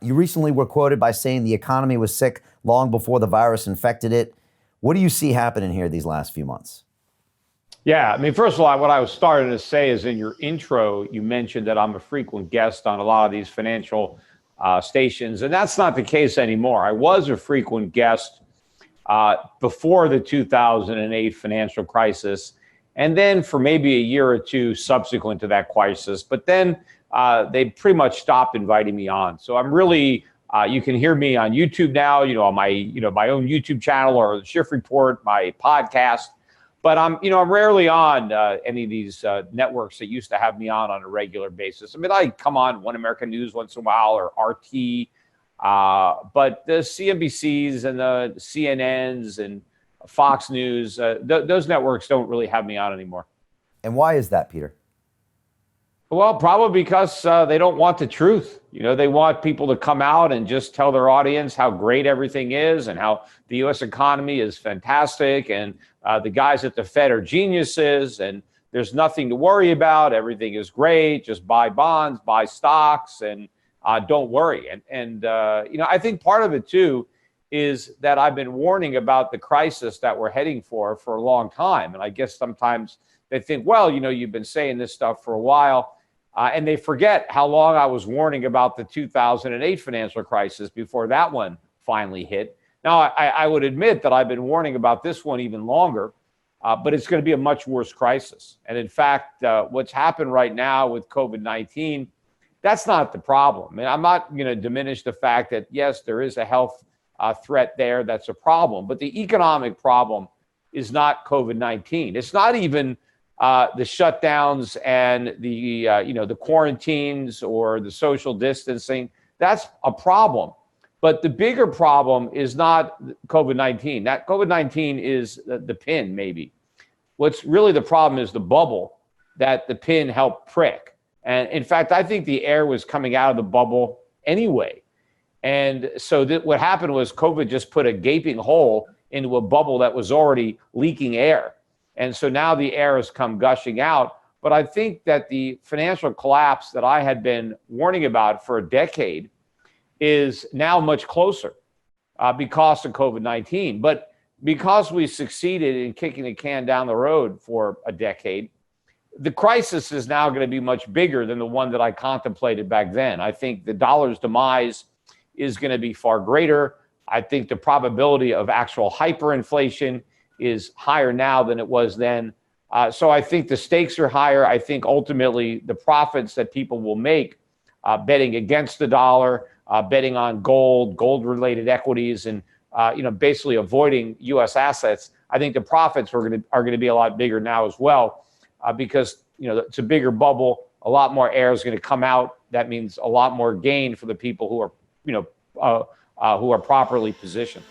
You recently were quoted by saying the economy was sick long before the virus infected it. What do you see happening here these last few months? Yeah, I mean, first of all, what I was starting to say is in your intro, you mentioned that I'm a frequent guest on a lot of these financial stations, and that's not the case anymore. I was a frequent guest before the 2008 financial crisis, and then for maybe a year or two subsequent to that crisis. But then they pretty much stopped inviting me on. So I'm really, you can hear me on YouTube now, on my, my own YouTube channel or the Schiff Report, my podcast. But I'm rarely on any of these networks that used to have me on a regular basis. I mean, I come on One American News once in a while or RT, but the CNBCs and the CNNs and Fox News, those networks don't really have me on anymore. And why is that, Peter? Well, probably because they don't want the truth. They want people to come out and just tell their audience how great everything is and how the U.S. economy is fantastic and the guys at the Fed are geniuses and there's nothing to worry about. Everything is great. Just buy bonds, buy stocks, and don't worry. And I think part of it, too, is that I've been warning about the crisis that we're heading for a long time. And I guess sometimes they think, well, you've been saying this stuff for a while. And they forget how long I was warning about the 2008 financial crisis before that one finally hit. Now, I would admit that I've been warning about this one even longer, but it's going to be a much worse crisis. And in fact, what's happened right now with COVID-19, that's not the problem. I mean, I'm not going to diminish the fact that, yes, there is a health threat there. That's a problem. But the economic problem is not COVID-19. It's not even the shutdowns and the quarantines or the social distancing. That's a problem. But the bigger problem is not COVID-19. That COVID-19 is the pin, maybe. What's really the problem is the bubble that the pin helped prick. And in fact, I think the air was coming out of the bubble anyway. And so what happened was COVID just put a gaping hole into a bubble that was already leaking air. And so now the air has come gushing out. But I think that the financial collapse that I had been warning about for a decade is now much closer because of COVID-19. But because we succeeded in kicking the can down the road for a decade, the crisis is now going to be much bigger than the one that I contemplated back then. I think the dollar's demise is going to be far greater. I think the probability of actual hyperinflation is higher now than it was then. So I think the stakes are higher. I think ultimately the profits that people will make betting against the dollar, betting on gold-related equities, and basically avoiding U.S. assets, I think the profits are going to be a lot bigger now as well because it's a bigger bubble. A lot more air is going to come out. That means a lot more gain for the people who are properly positioned.